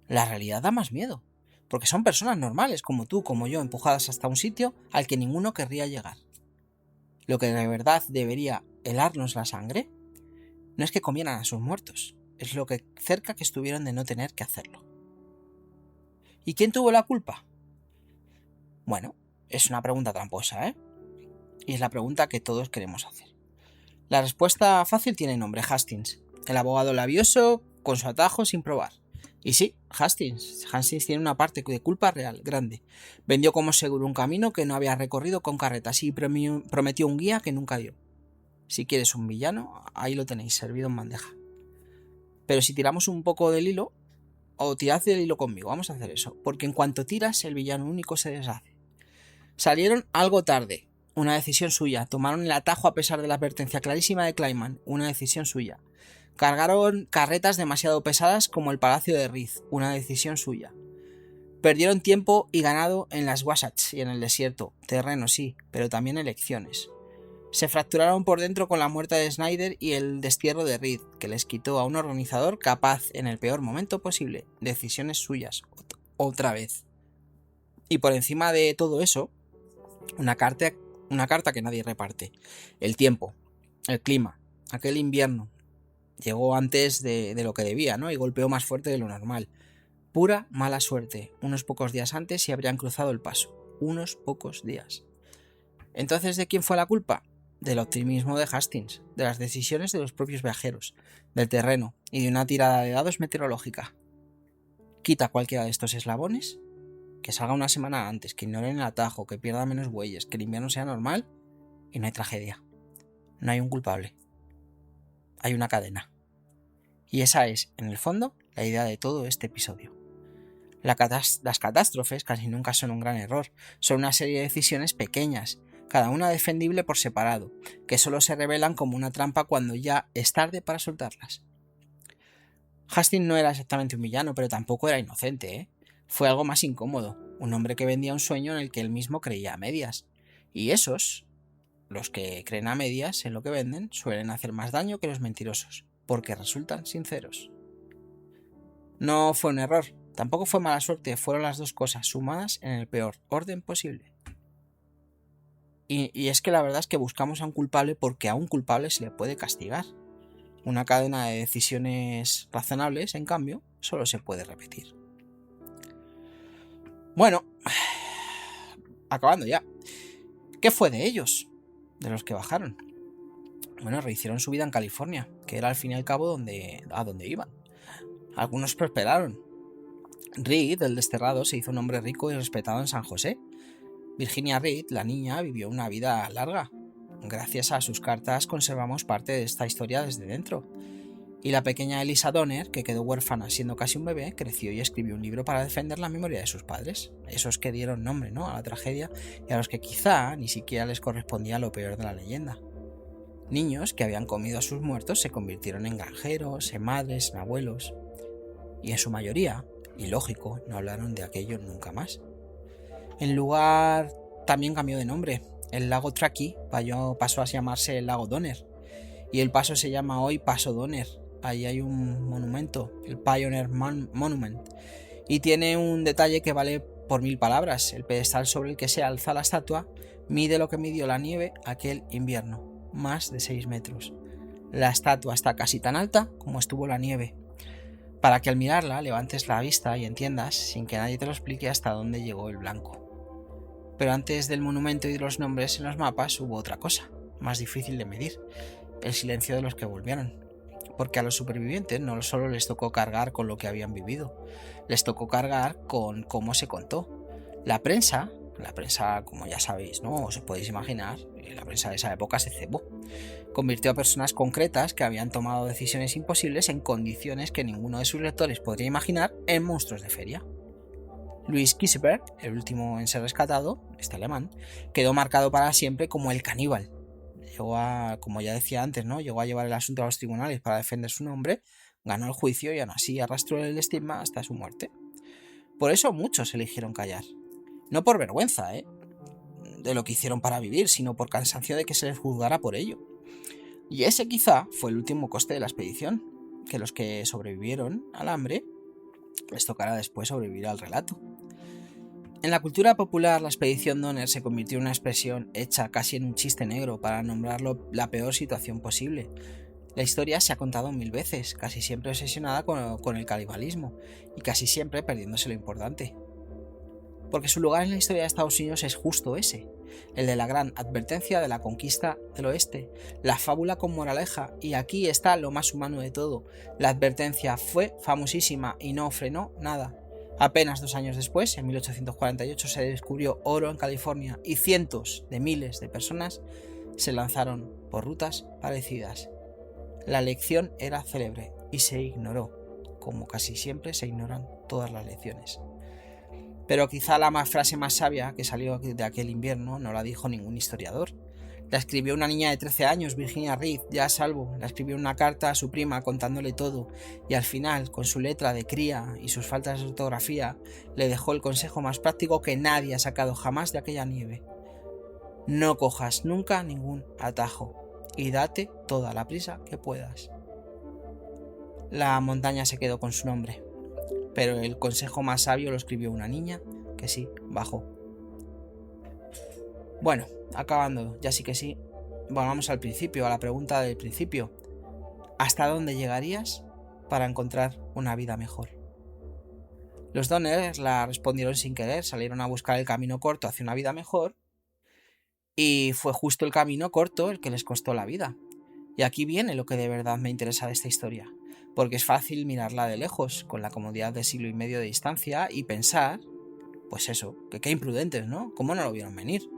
La realidad da más miedo, porque son personas normales, como tú, como yo, empujadas hasta un sitio al que ninguno querría llegar. Lo que de verdad debería helarnos la sangre no es que comieran a sus muertos, es lo que cerca que estuvieron de no tener que hacerlo. ¿Y quién tuvo la culpa? Bueno, es una pregunta tramposa, ¿eh? Y es la pregunta que todos queremos hacer. La respuesta fácil tiene nombre, Hastings, el abogado labioso con su atajo sin probar. Y sí, Hastings tiene una parte de culpa real, grande. Vendió como seguro un camino que no había recorrido con carretas y prometió un guía que nunca dio. Si quieres un villano, ahí lo tenéis, servido en bandeja. Pero si tiramos un poco del hilo, o tirad del hilo conmigo, vamos a hacer eso, porque en cuanto tiras, el villano único se deshace. Salieron algo tarde, una decisión suya. Tomaron el atajo a pesar de la advertencia clarísima de Kleinman, una decisión suya. Cargaron carretas demasiado pesadas como el Palacio de Riz, una decisión suya. Perdieron tiempo y ganado en las Wasatch y en el desierto, terreno sí, pero también elecciones. Se fracturaron por dentro con la muerte de Snyder y el destierro de Reed, que les quitó a un organizador capaz en el peor momento posible. Decisiones suyas, otra vez. Y por encima de todo eso, una carta que nadie reparte. El tiempo, el clima, aquel invierno. Llegó antes de lo que debía, ¿no? Y golpeó más fuerte de lo normal. Pura mala suerte. Unos pocos días antes y habrían cruzado el paso. Unos pocos días. Entonces, ¿de quién fue la culpa? del optimismo de Hastings, de las decisiones de los propios viajeros, del terreno y de una tirada de dados meteorológica. Quita cualquiera de estos eslabones, que salga una semana antes, que ignoren el atajo, que pierda menos bueyes, que el invierno sea normal y no hay tragedia. No hay un culpable. Hay una cadena. Y esa es, en el fondo, la idea de todo este episodio. Las catástrofes casi nunca son un gran error, son una serie de decisiones pequeñas, cada una defendible por separado, que solo se revelan como una trampa cuando ya es tarde para soltarlas. Hastings no era exactamente un villano, pero tampoco era inocente, ¿eh? Fue algo más incómodo, un hombre que vendía un sueño en el que él mismo creía a medias. Y esos, los que creen a medias en lo que venden, suelen hacer más daño que los mentirosos, porque resultan sinceros. No fue un error, tampoco fue mala suerte, fueron las dos cosas sumadas en el peor orden posible. Y es que la verdad es que buscamos a un culpable porque a un culpable se le puede castigar. Una cadena de decisiones razonables, en cambio, solo se puede repetir. Bueno, acabando ya. ¿Qué fue de ellos? De los que bajaron. Bueno, rehicieron su vida en California, que era al fin y al cabo a donde iban. Algunos prosperaron. Reed, el desterrado, se hizo un hombre rico y respetado en San José. Virginia Reed, la niña, vivió una vida larga. Gracias a sus cartas conservamos parte de esta historia desde dentro. Y la pequeña Elisa Donner, que quedó huérfana siendo casi un bebé, creció y escribió un libro para defender la memoria de sus padres, esos que dieron nombre, ¿no?, a la tragedia y a los que quizá ni siquiera les correspondía lo peor de la leyenda. Niños que habían comido a sus muertos se convirtieron en granjeros, en madres, en abuelos. Y en su mayoría, y lógico, no hablaron de aquello nunca más. El lugar también cambió de nombre. El lago Truckee pasó a llamarse el lago Donner. Y el paso se llama hoy Paso Donner. Ahí hay un monumento, el Pioneer Monument. Y tiene un detalle que vale por 1000 palabras. El pedestal sobre el que se alza la estatua mide lo que midió la nieve aquel invierno, más de 6 metros. La estatua está casi tan alta como estuvo la nieve. Para que al mirarla levantes la vista y entiendas, sin que nadie te lo explique, hasta dónde llegó el blanco. Pero antes del monumento y de los nombres en los mapas hubo otra cosa, más difícil de medir: el silencio de los que volvieron. Porque a los supervivientes no solo les tocó cargar con lo que habían vivido, les tocó cargar con cómo se contó. La prensa, como ya sabéis, ¿no?, os podéis imaginar, la prensa de esa época se cebó. Convirtió a personas concretas que habían tomado decisiones imposibles en condiciones que ninguno de sus lectores podría imaginar en monstruos de feria. Louis Kieseberg, el último en ser rescatado, este alemán, quedó marcado para siempre como el caníbal. Como ya decía antes, ¿no?, llegó a llevar el asunto a los tribunales para defender su nombre, ganó el juicio y aún así arrastró el estigma hasta su muerte. Por eso muchos eligieron callar. No por vergüenza, de lo que hicieron para vivir, sino por cansancio de que se les juzgara por ello. Y ese quizá fue el último coste de la expedición, que los que sobrevivieron al hambre les tocará después sobrevivir al relato. En la cultura popular, la expedición Donner se convirtió en una expresión hecha casi en un chiste negro para nombrarlo la peor situación posible. La historia se ha contado 1000 veces, casi siempre obsesionada con el canibalismo y casi siempre perdiéndose lo importante. Porque su lugar en la historia de Estados Unidos es justo ese, el de la gran advertencia de la conquista del oeste, la fábula con moraleja, y aquí está lo más humano de todo: la advertencia fue famosísima y no frenó nada. Apenas 2 años después, en 1848, se descubrió oro en California y cientos de miles de personas se lanzaron por rutas parecidas. La lección era célebre y se ignoró, como casi siempre se ignoran todas las lecciones. Pero quizá la frase más sabia que salió de aquel invierno no la dijo ningún historiador. La escribió una niña de 13 años, Virginia Reed, ya a salvo. La escribió una carta a su prima contándole todo, y al final, con su letra de cría y sus faltas de ortografía, le dejó el consejo más práctico que nadie ha sacado jamás de aquella nieve: no cojas nunca ningún atajo y date toda la prisa que puedas. La montaña se quedó con su nombre, pero el consejo más sabio lo escribió una niña que sí bajó. Bueno, acabando, ya sí que sí, vamos al principio, a la pregunta del principio: ¿hasta dónde llegarías para encontrar una vida mejor? Los Donner la respondieron sin querer, salieron a buscar el camino corto hacia una vida mejor, Y fue justo el camino corto el que les costó la vida. Y aquí viene lo que de verdad me interesa de esta historia, porque es fácil mirarla de lejos, con la comodidad de siglo y medio de distancia, y pensar, pues eso, que qué imprudentes, ¿no? ¿Cómo no lo vieron venir?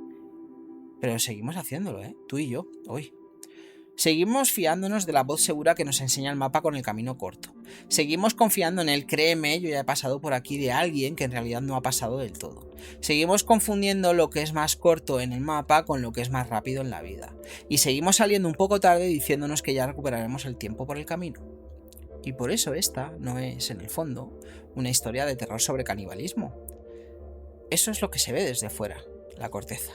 Pero seguimos haciéndolo, tú y yo, hoy. Seguimos fiándonos de la voz segura que nos enseña el mapa con el camino corto. Seguimos confiando en el créeme, yo ya he pasado por aquí, de alguien que en realidad no ha pasado del todo. Seguimos confundiendo lo que es más corto en el mapa con lo que es más rápido en la vida. Y seguimos saliendo un poco tarde diciéndonos que ya recuperaremos el tiempo por el camino. Y por eso esta no es, en el fondo, una historia de terror sobre canibalismo. Eso es lo que se ve desde fuera, la corteza.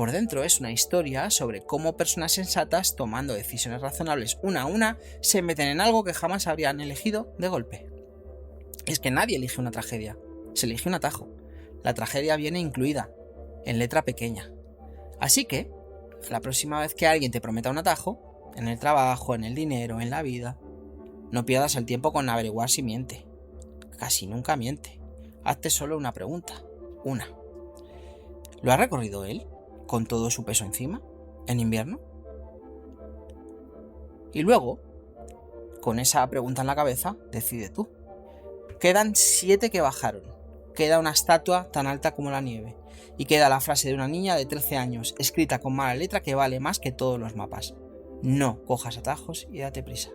Por dentro es una historia sobre cómo personas sensatas, tomando decisiones razonables una a una, se meten en algo que jamás habrían elegido de golpe. Es que nadie elige una tragedia, se elige un atajo. La tragedia viene incluida, en letra pequeña. Así que, la próxima vez que alguien te prometa un atajo, en el trabajo, en el dinero, en la vida, no pierdas el tiempo con averiguar si miente. Casi nunca miente. Hazte solo una pregunta, una. ¿Lo ha recorrido él? ¿Con todo su peso encima? ¿En invierno? Y luego, con esa pregunta en la cabeza, decide tú. Quedan 7 que bajaron. Queda una estatua tan alta como la nieve. Y queda la frase de una niña de 13 años, escrita con mala letra, que vale más que todos los mapas. No cojas atajos y date prisa.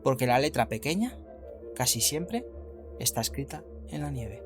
Porque la letra pequeña, casi siempre, está escrita en la nieve.